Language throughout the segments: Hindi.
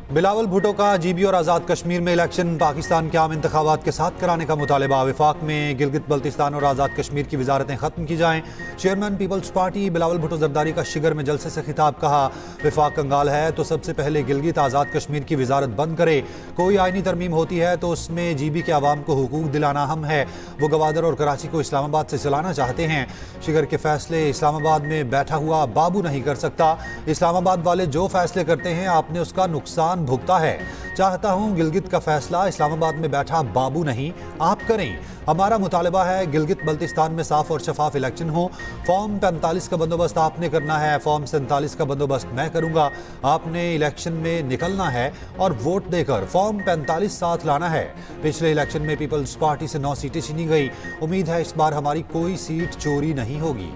बिलावल भुट्टो का जीबी और आज़ाद कश्मीर में इलेक्शन पाकिस्तान के आम इंतखाबात के साथ कराने का मुतालबा। वफाक में गिलगित बल्तिस्तान और आज़ाद कश्मीर की वजारतें खत्म की जाएं। Chairman Peoples Party Bilawal Bhutto Zardari का शिगर में जलसे से खिताब। कहा, वफाक कंगाल है तो सबसे पहले गिलगित आज़ाद कश्मीर की वजारत बंद करे। कोई आईनी तरमीम होती है तो उसमें जीबी के आवाम को हुकूक दिलाना अहम है। वो गवादर और कराची को इस्लामाबाद से चलाना चाहते हैं। शिगर के फैसले इस्लामाबाद में बैठा हुआ बाबू नहीं कर सकता। इस्लामाबाद वाले जो फैसले करते हैं आपने उसका नुकसान भुगता है। चाहता हूं गिलगित का फैसला इस्लामाबाद में बैठा बाबू नहीं आप करें। हमारा मुतालबा है गिलगित बल्तिस्तान में साफ और शफाफ इलेक्शन हो। फॉर्म 45 का बंदोबस्त आपने करना है, फॉर्म 47 का बंदोबस्त मैं करूंगा। आपने इलेक्शन में निकलना है और वोट देकर फॉर्म 45 साथ लाना है। पिछले इलेक्शन में पीपल्स पार्टी से 9 सीटें छीनी गई। उम्मीद है इस बार हमारी कोई सीट चोरी नहीं होगी।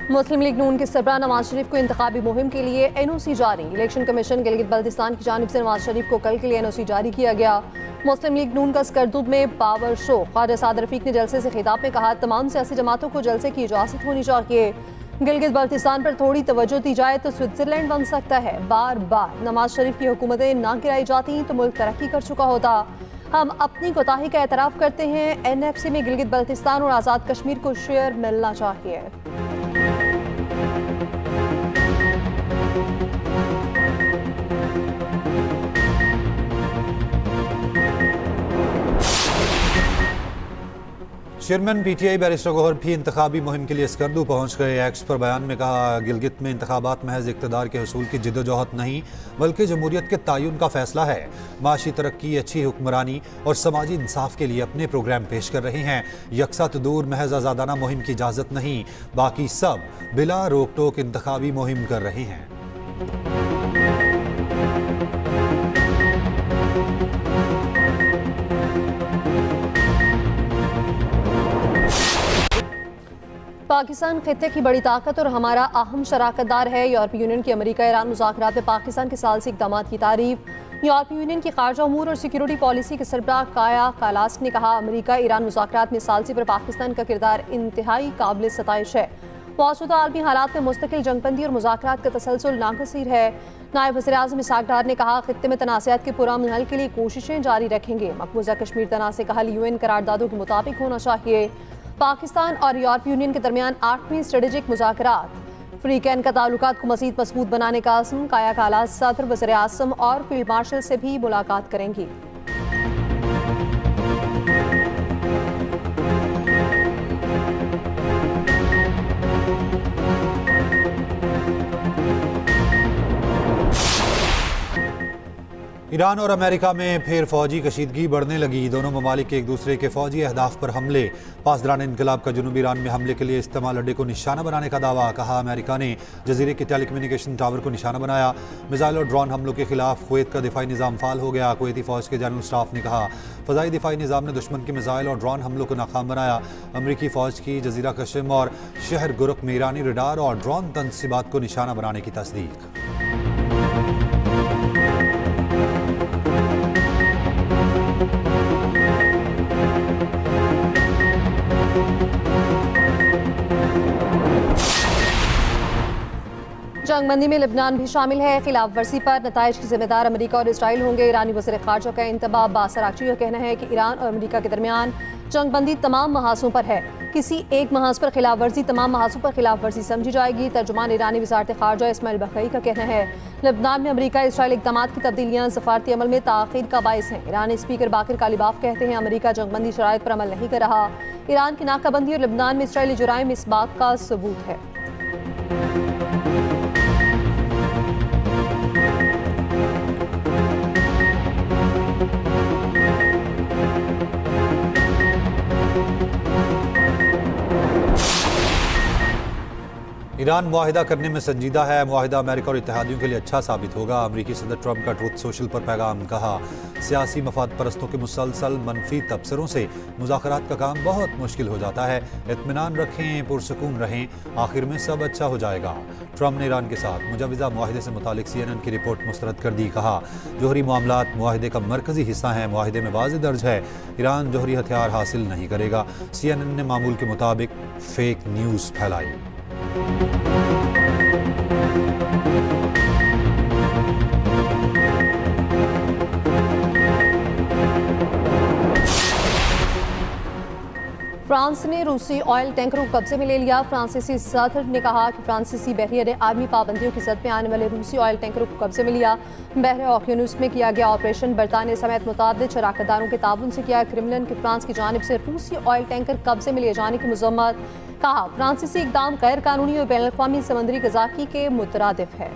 मुस्लिम लीग नून के सरबराह नवाज शरीफ को इंतखाबी मुहिम के लिए एनओसी जारी। इलेक्शन कमीशन गिलगित बल्तिस्तान की जानिब से नवाज शरीफ को कल के लिए एनओसी जारी किया गया। मुस्लिम लीग नून का स्करदूद में पावर शो। ख्वाजा साद रफीक ने जलसे से खिताब में कहा, तमाम सियासी जमातों को जलसे की इजाजत होनी चाहिए। गिलगित बल्तिस्तान पर थोड़ी तवज्जो दी जाए तो स्विट्जरलैंड बन सकता है। बार बार नवाज शरीफ की हुकूमतें ना गिराई जाती तो मुल्क तरक्की कर चुका होता। हम अपनी कोताही का एतराफ़ करते हैं। NFC में गिलगित बल्तिस्तान और आज़ाद कश्मीर को शेयर मिलना चाहिए। चेयरमैन PTI बैरिस्टर गौहर भी इंतखाबी मुहिम के लिए स्कर्दू पहुंच गए। एक्स पर बयान में कहा, गिलगित में इंतखाबात महज इक़्तिदार के हुसूल की जिद्दोजहद नहीं बल्कि जमहूरियत के तायुन का फैसला है। माशी तरक्की, अच्छी हुक्मरानी और समाजी इंसाफ के लिए अपने प्रोग्राम पेश कर रहे हैं। यकसा तदूर महज आज़ादाना मुहिम की इजाज़त नहीं, बाकी सब बिला रोक टोक इंतखाबी मुहिम कर रहे हैं। पाकिस्तान खित्ते की बड़ी ताकत और हमारा अहम शराकतदार है। यूरोपीय यूनियन की अमेरिका ईरान मुज़ाकरात में पाकिस्तान के सालसी इक़दाम की तारीफ। यूरोपीय यूनियन की खारजा उमूर और सिक्योरिटी पॉलिसी के सरबराह काया कालास ने कहा, अमेरिका ईरान मुज़ाकरात में सालसी पर पाकिस्तान का किरदार इंतहाई काबिल सताइश है। मौजूदा आलमी हालात में मुस्तकिल जंगबंदी और मुज़ाकरात का तसलसल नागज़ीर है। नायब वज़ीर आज़म इसहाक़ डार ने कहा, खित्ते में तनाज़ात के पुरअमन हल के लिए कोशिशें जारी रखेंगे। मकबूजा कश्मीर तनाज़ का हल UN करारदादों के मुताबिक होना चाहिए। पाकिस्तान और यूरोपीय यूनियन के दरमियान 8वीं स्ट्रेटेजिक मुज़ाकरात। फ्री कैन का ताल्लुकात को मज़ीद मज़बूत बनाने का अज़्म। काया कालास सदर, वज़ीर आज़म और फील्ड मार्शल से भी मुलाकात करेंगी। ईरान और अमेरिका में फिर फौजी कशीदगी बढ़ने लगी। दोनों ममालिक एक दूसरे के फौजी अहदाफ पर हमले। पासदारान इनकलाब का जनूबी ईरान में हमले के लिए इस्तेमाल अड्डे को निशाना बनाने का दावा। कहा, अमेरिका ने जजीरे के टेलीकम्युनिकेशन टावर को निशाना बनाया। मिसाइल और ड्रोन हमलों के खिलाफ कुवैत का दिफाई निज़ाम फाल हो गया। कुवैती फौज के जनरल स्टाफ ने कहा, फ़ज़ाई दिफाई निज़ाम ने दुश्मन के मिसाइल और ड्रोन हमलों को नाकाम बनाया। अमरीकी फ़ौज की जजीरा कशम और शहर गुरक में ईरानी रडार और ड्रोन तनसीबात को निशाना बनाने की तस्दीक। जंगबंदी में लिबनान भी शामिल है। खिलाफ वर्जी पर नताइज की जिम्मेदार अमेरिका और इसराइल होंगे। ईरानी वज़ीर ख़ारजा का इंतबाह बासराची का कहना है कि ईरान और अमेरिका के दरमियान जंगबंदी तमाम महाजों पर है। किसी एक महाज पर खिलाफ वर्जी तमाम महाजों पर खिलाफ वर्जी समझी जाएगी। तर्जुमान ईरानी वज़ारत ख़ारजा इस्माइल बक़ई का कहना है, लिबनान में अमेरिका इसराइल इक़दामात की तब्दीलियाँ सफारती अमल में ताख़ीर का बाइस हैं। ईरानी स्पीकर बाकिर कालिबाफ कहते हैं, अमेरिका जंगबंदी शराइत पर अमल नहीं कर रहा। ईरान की नाकाबंदी और लिबनान में इसराइली जुराइम इस बात का सबूत है। ईरान मुआहिदा करने में संजीदा है। मुआहिदा अमेरिका और इत्तेहादियों के लिए अच्छा साबित होगा। अमरीकी सदर ट्रंप का ट्रूथ सोशल पर पैगाम। कहा, सियासी मफाद परस्तों के मुसलसल मनफी तबसरों से मुज़ाकरात का काम बहुत मुश्किल हो जाता है। इत्मीनान रखें, पुरसकून रहें, आखिर में सब अच्छा हो जाएगा। ट्रंप ने ईरान के साथ मुजवज़ा मुआहिदे से मुतालिक CNN की रिपोर्ट मुस्तरद कर दी। कहा, जोहरी मामलात मुआहिदे का मरकज़ी हिस्सा है। मुआहिदे में वाज़ेह दर्ज है ईरान जोहरी हथियार हासिल नहीं करेगा। CNN ने मामूल के मुताबिक फेक न्यूज़ फैलाई। फ्रांस ने रूसी ऑयल टैंकरों को कब्जे में ले लिया। फ्रांसीसी सदर ने कहा कि फ्रांसीसी बहरिया ने आर्मी पाबंदियों की जद में आने वाले रूसी ऑयल टैंकरों को कब्जे में लिया। बहरे ओकियानूस में किया गया ऑपरेशन बरतानिया समेत मुताबिक शराकतदारों के ताउन से किया। क्रेमलिन के फ्रांस की जानिब से रूसी ऑयल टैंकर कब्जे में लिए जाने की मजम्मत। कहा फ्रांसीसी इकदाम गैर कानूनी और बैनुल-अक़वामी समुद्री क़ज़ाकी के मुतरादिफ है।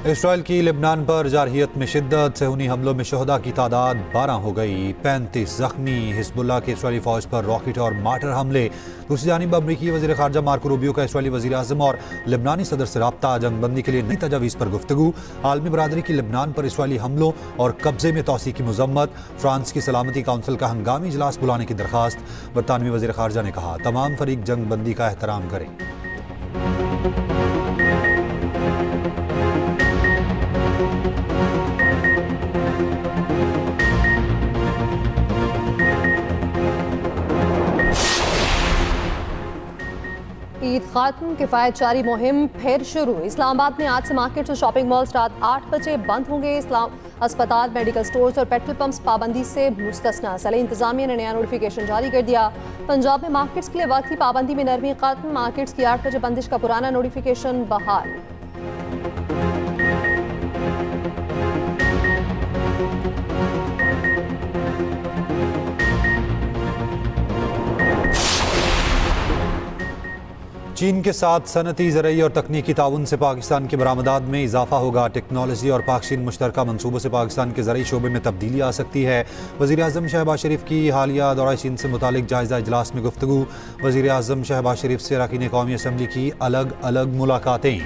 इसराइल की लिबनान पर जारहियत में शिद्दत सेहूनी हमलों में शहदा की तादाद 12 हो गई, 35 जख्मी। हिजबुल्लाह के इसराइली फौज पर रॉकेट और मार्टर हमले। दूसरी जानिब अमरीकी वज़ीर ख़ारजा मार्को रूबियो का इसराइली वज़ीर आज़म और लिबनानी सदर से रब्ता। जंगबंदी के लिए नई तजावीज़ पर गुफ्तगू। आलमी बरादरी की लिबनान पर इसराइली हमलों और कब्जे में तोसी की मजम्मत। फ्रांस की सलामती काउंसिल का हंगामी इजलास बुलाने की दरख्वास्त। बरतानवी वज़ीर ख़ारजा ने कहा तमाम फरीक जंगबंदी का एहतराम करें। ईद खात्म किफ़ायत जारी मुहिम फिर शुरू। इस्लामाबाद में आज से मार्केट्स और शॉपिंग मॉल्स रात 8 बजे बंद होंगे। अस्पताल, मेडिकल स्टोर्स और पेट्रोल पंप्स पाबंदी से मुस्तस्ना। ज़िला इंतजामिया ने नया नोटिफिकेशन जारी कर दिया। पंजाब में मार्केट्स के लिए वक्त की पाबंदी में नरमी खत्म। मार्केट्स की 8 बजे बंदिश का पुराना नोटिफिकेशन बहाल। चीन के साथ सनती, ज़रई और तकनीकी ताउन से पाकिस्तान की बरामदात में इजाफा होगा। टेक्नोलॉजी और पाक चीन मुश्तरका मनसूबों से पाकिस्तान के ज़रई शोबे में तब्दीली आ सकती है। वज़ीर आज़म शहबाज शरीफ की हालिया दौरा चीन से मुतालिक जायज़ा इजलास में गुफ्तगू। वज़ीर आज़म शहबाज शरीफ से अरकान कौमी असम्बली की अलग अलग मुलाकातें।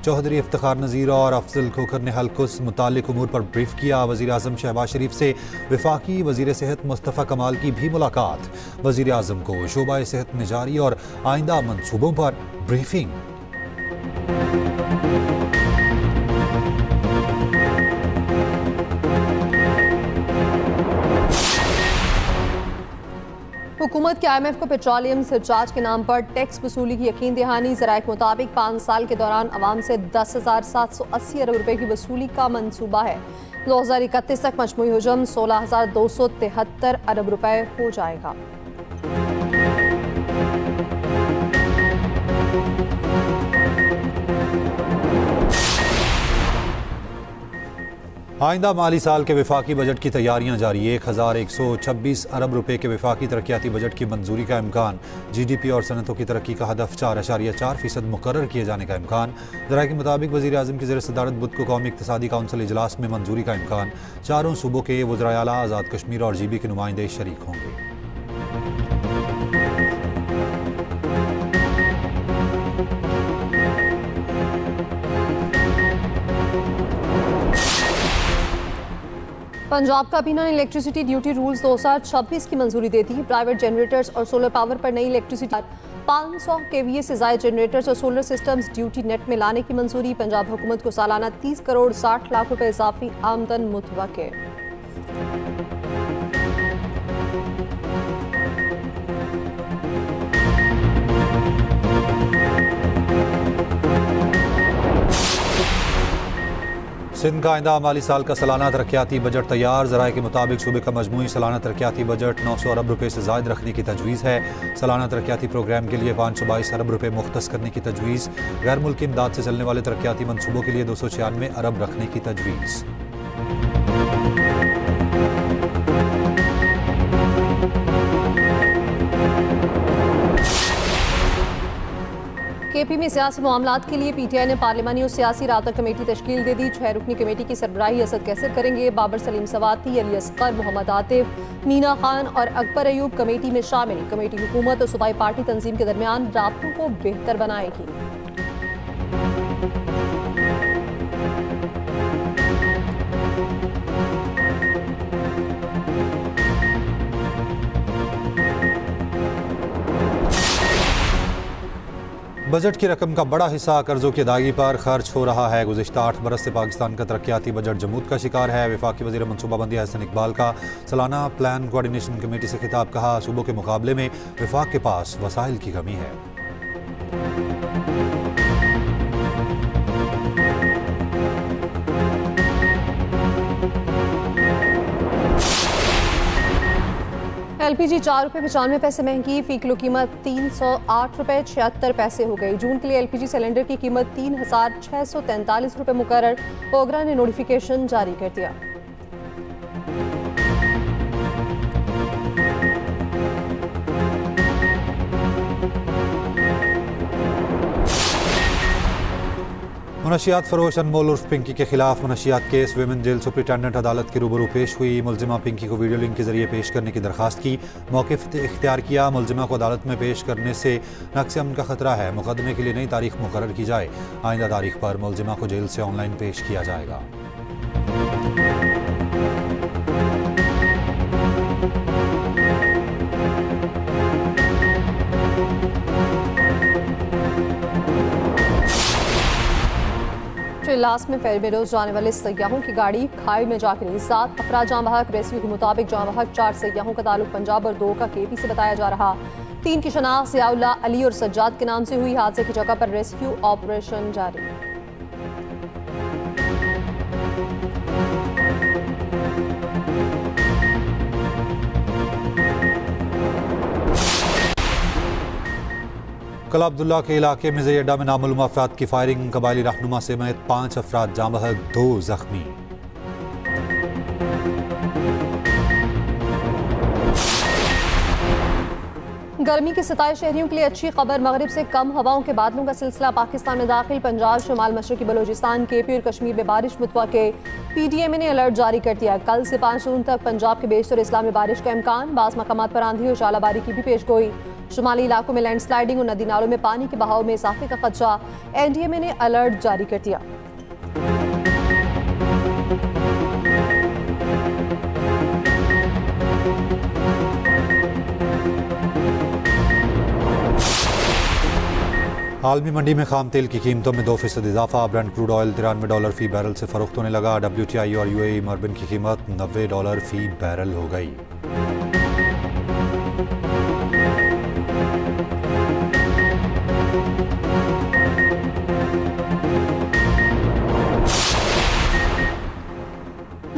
चौधरी इफ्तिखार नज़ीर और अफजल खोखर ने हल्कुस मुतालिक उमूर पर ब्रीफ किया। वज़ीर आज़म शहबाज शरीफ से वफाकी वज़ीर सेहत मुस्तफ़ा कमाल की भी मुलाकात। वज़ीर आज़म को शोबा सेहत में जारी और आइंदा मनसूबों पर ब्रीफिंग। हुकूमत के IMF को पेट्रोलियम सरचार्ज के नाम पर टैक्स वसूली की यकीन दहानी। ज़राए के मुताबिक 5 साल के दौरान अवाम से 10,780 अरब रुपए की वसूली का मंसूबा है। 2031 तक मजमूई हुजम 16,273 अरब रुपए हो जाएगा। आइंदा माली साल के वफाकी बजट की तैयारियां जारी। 1,126 अरब रुपए के वफाकी तरक्याती बजट की मंजूरी का इम्कान। GDP और सनतों की तरक्की का हदफ 4.4% मुकर्रर किए जाने का इम्कान। ज़राए के मुताबिक वज़ीर आज़म की ज़ेर सदारत बुध को कौमी इक़्तिसादी काउंसिल इजलास में मंजूरी का इम्कान। चारों सूबों के वज़राए आला, आज़ाद कश्मीर और GB के नुमाइंदे शरीक होंगे। पंजाब काबीना ने इलेक्ट्रिसिटी ड्यूटी रूल्स 2026 की मंजूरी दे दी। प्राइवेट जनरेटर्स और सोलर पावर पर नई इलेक्ट्रिसिटी 500 kVA से ज़ायद जनरेटर्स और सोलर सिस्टम्स ड्यूटी नेट में लाने की मंजूरी। पंजाब हुकूमत को सालाना 30 करोड़ 60 लाख रुपए इजाफी आमदन मुतवक्के। सिंध का आइंदा माली साल का सालाना तरक्याती बजट तैयार। ज़राए के मुताबिक सूबे का मजमूई सालाना तरक्याती बजट 900 अरब रुपए से ज़ायद रखने की तजवीज़ है। सालाना तरक्याती प्रोग्राम के लिए 522 अरब रुपए मुख्तस करने की तजवीज़। गैर मुल्की इमदाद से चलने वाले तरक्याती मनसूबों के लिए 296 अरब रखने की तजवीज़। KP में सियासी मामलात के लिए PTI ने पार्लिमानी और सियासी राबता कमेटी तश्कील दे दी। 6 रुकनी कमेटी की सरबराही असद कैसर करेंगे। बाबर सलीम सवाती, अली असगर, मोहम्मद आतिफ, मीना खान और अकबर अयूब कमेटी में शामिल। कमेटी हुकूमत और सूबाई पार्टी तंजीम के दरमियान राबतों को बेहतर बनाएगी। बजट की रकम का बड़ा हिस्सा कर्जों की अदायगी पर खर्च हो रहा है। गुज़िश्ता 8 बरस से पाकिस्तान का तरक्याती बजट जमूद का शिकार है। वफाकी वज़ीर मनसूबाबंदी हसन इकबाल का सालाना प्लान कोऑर्डिनेशन कमेटी से खिताब, कहा सूबों के मुकाबले में वफाक के पास वसाइल की कमी है। LPG 4 रुपये 95 पैसे महंगी, फी किलो कीमत 308 रुपये 76 पैसे हो गई। जून के लिए LPG सिलेंडर की कीमत 3643 रुपये मुकर्रर। ओगरा ने नोटिफिकेशन जारी कर दिया। मुनशियात फरोश अनमोल उर्फ पिंकी के खिलाफ मुनशियात केस। विमेन जेल सुपरिटेंडेंट अदालत के रूबरू पेश हुई। मुलजिमा पिंकी को वीडियो लिंक के जरिए पेश करने की दरखास्त की, मौक़िफ़ इख्तियार किया। मुलजिमा को अदालत में पेश करने से नक्स अमन का खतरा है। मुकदमे के लिए नई तारीख मुकर्रर की जाए। आइंदा तारीख पर मुलजिमा को जेल से ऑनलाइन पेश किया जाएगा। लास्ट में फेरबेरोज जाने वाले सयाहों की गाड़ी खाई में जा गिरी। 7 अफराद जाँ बहक। रेस्क्यू के मुताबिक जाँ बहक 4 सयाहों का ताल्लुक पंजाब और 2 का KP से बताया जा रहा। 3 की शनाख्त ज़ियाउल्लाह, अली और सज्जाद के नाम से हुई। हादसे की जगह पर रेस्क्यू ऑपरेशन जारी। कला अब्दुल्ला के इलाके में ज़ई अड्डा में नामालूम अफराद की फायरिंग, कबायली रहनुमा समेत 5 अफराद जाँ बहक, 2 जख्मी। गर्मी के 27 शहरियों के लिए अच्छी खबर। मगरिब से कम हवाओं के बादलों का सिलसिला पाकिस्तान में दाखिल। पंजाब, शुमाल मशरकी बलोचिस्तान, KP और कश्मीर में बारिश मुतवक्के। PTMA ने अलर्ट जारी कर दिया। कल से 5 जून तक पंजाब के बेशतर इस्लाम में बारिश का इम्कान। बाज़ मकामात पर आंधी और शालाबारी की भी पेशगोई। शुमाली इलाकों में लैंडस्लाइडिंग और नदी नालों में पानी के बहाव में इजाफे का खदशा। NDMA ने अलर्ट जारी कर दिया। आलमी मंडी में खाम तेल की कीमतों में 2% इजाफा। ब्रेंट क्रूड ऑयल $93 फी बैरल से फरोख्त होने लगा। WTI और UAE मर्बिन की कीमत $90 फी बैरल हो गई।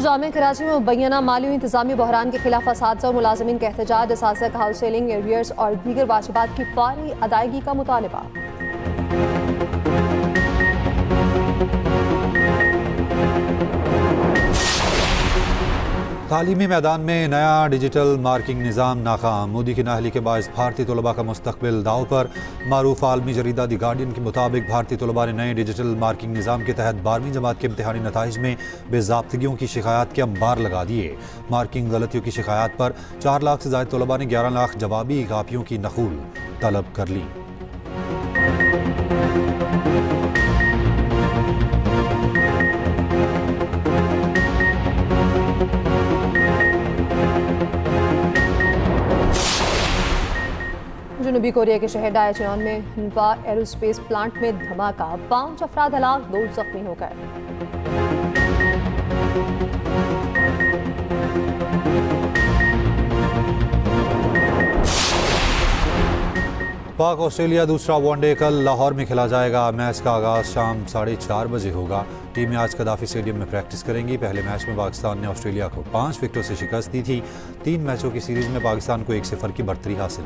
जामिया कराची में मुबैना माली इंतजामी बहरान के खिलाफ असातिज़ा और मुलाजमीन का एहतजाज। असातिज़ा का हाउस सेलिंग, एरियर्स और दीगर वाजिबात की फौरी अदायगी का मुतालबा। तालीमी मैदान में नया डिजिटल मार्किंग निज़ाम नाकाम। मोदी की नाअहली के बायस भारतीय तलबा का मुस्तकबिल दाव पर। मारूफ आलमी जरीदा द गार्डियन के मुताबिक भारतीय तलबा ने नए डिजिटल मार्किंग निज़ाम के तहत 12वीं जमात के इम्तिहानी नताइज में बेज़ाब्तगियों की शिकायत के अंबार लगा दिए। मार्किंग गलतियों की शिकायत पर 4 लाख से ज़ायद तलबा ने 11 लाख जवाबी कापियों की नकूल तलब कर ली। जनूबी कोरिया के शहर डायचेन में हनवा एरोस्पेस प्लांट में धमाका। 5 अफराद हलाक, 2 जख्मी हो गए। पाक ऑस्ट्रेलिया दूसरा वनडे कल लाहौर में खेला जाएगा। मैच का आगाज शाम 4:30 बजे होगा। टीमें आज कदाफी स्टेडियम में प्रैक्टिस करेंगी। पहले मैच में पाकिस्तान ने ऑस्ट्रेलिया को 5 विकेटों से शिकस्त दी थी। 3 मैचों की सीरीज में पाकिस्तान को 1-0 की बढ़तरी हासिल।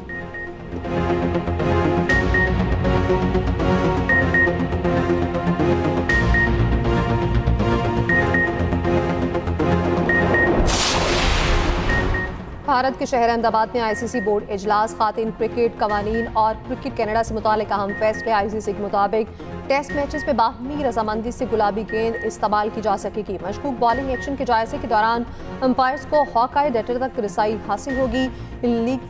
भारत के शहर अहमदाबाद में ICC बोर्ड इजलास। खातिन क्रिकेट कवानीन और क्रिकेट कनाडा से मुतालिक अहम फैसले। ICC के मुताबिक टेस्ट मैचेस में बाहमी रजामंदी से गुलाबी गेंद इस्तेमाल की जा सकेगी। मशकूक बॉलिंग एक्शन के जायजे के दौरान अंपायर्स को हॉकाई डेटा तक रसाई हासिल होगी।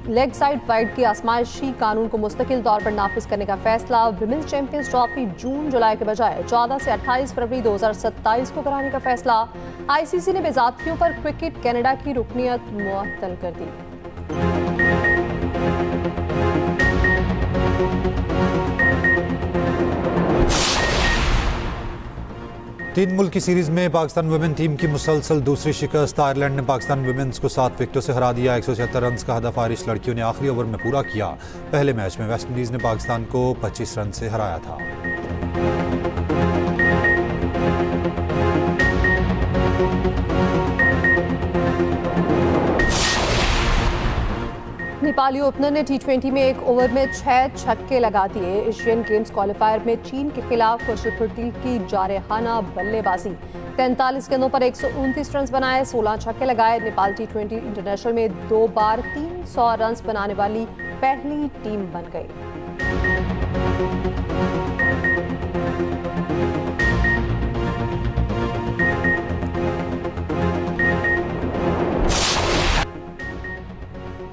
लेग साइड वाइड के आजमाइशी कानून को मुस्तकिल तौर पर नाफिज करने का फैसला। विमेंस चैंपियंस ट्रॉफी जून जुलाई के बजाय 14 से 28 फरवरी 2027 को कराने का फैसला। ICC ने बेज़ाब्तियों पर क्रिकेट कनाडा की रुकनियत मुअत्तल कर दी। तीन मुल्क की सीरीज में पाकिस्तान वुमेन टीम की मुसलसल दूसरी शिकस्त। आयरलैंड ने पाकिस्तान वुमेन्स को 7 विकेटों से हरा दिया। 176 रन का हदफ आयरिश लड़कियों ने आखिरी ओवर में पूरा किया। पहले मैच में वेस्ट इंडीज ने पाकिस्तान को 25 रन से हराया था। नेपाली ओपनर ने T20 में एक ओवर में 6 छक्के लगा दिए। एशियन गेम्स क्वालिफायर में चीन के खिलाफ खुर्शीद पटेल की जारहाना बल्लेबाजी। 43 गेंदों पर 129 रन बनाए, 16 छक्के लगाए। नेपाल T20 इंटरनेशनल में 2 बार 300 रन बनाने वाली पहली टीम बन गई।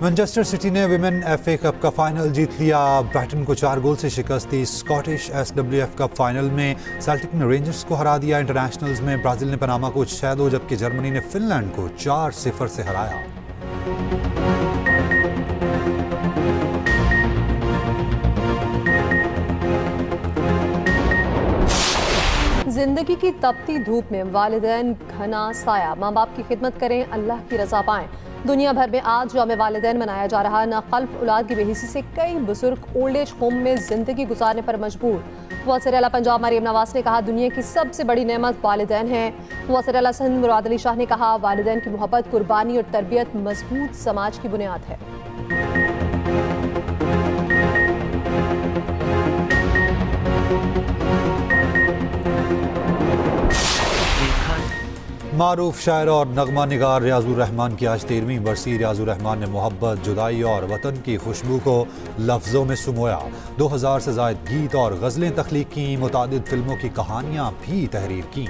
मैनचेस्टर सिटी ने विमेन FA कप का फाइनल जीत लिया। ब्राइटन को 4 गोल से शिकस्त दी। स्कॉटिश SWF कप फाइनल में सेल्टिक ने रेंजर्स को हरा दिया। इंटरनेशनल्स में ब्राजील ने पनामा को 6-2 जबकि जर्मनी ने फिनलैंड को 4-0 से हराया। जिंदगी की तपती धूप में वालिदैन घना साया। माँ बाप की खिदमत करें, अल्लाह की रजा पाएं। दुनिया भर में आज यौम वालिदैन मनाया जा रहा। नाखल्फ औलाद की बेहिसी से कई बुजुर्ग ओल्ड एज होम में जिंदगी गुजारने पर मजबूर। वज़ीर आला पंजाब मरियम नवाज ने कहा, दुनिया की सबसे बड़ी नेमत वालिदैन है। वज़ीर आला सिंध मुराद अली शाह ने कहा, वालिदैन की मोहब्बत, कुर्बानी और तरबियत मजबूत समाज की बुनियाद है। मारूफ शायर और नगमा निगार रियाजुर रहमान की आज 13वीं बरसी। रियाजुर रहमान ने मोहब्बत, जुदाई और वतन की खुशबू को लफ्ज़ों में सुमोया। 2000 से ज़ायद गीत और गज़लें तख्लीक की। मुतादिद फिल्मों की कहानियाँ भी तहरीर की।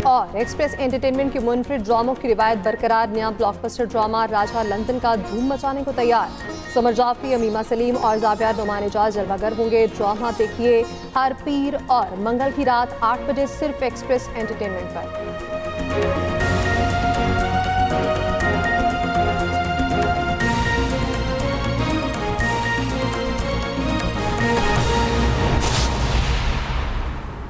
और एक्सप्रेस एंटरटेनमेंट के मुनफरिद ड्रामों की रिवायत बरकरार। नया ब्लॉकबस्टर ड्रामा राजा लंदन का धूम मचाने को तैयार। समर जाफरी, अमीमा सलीम और जावियार नुमान एजाज जलवागर होंगे। ड्रामा देखिए हर पीर और मंगल की रात 8 बजे सिर्फ एक्सप्रेस एंटरटेनमेंट पर।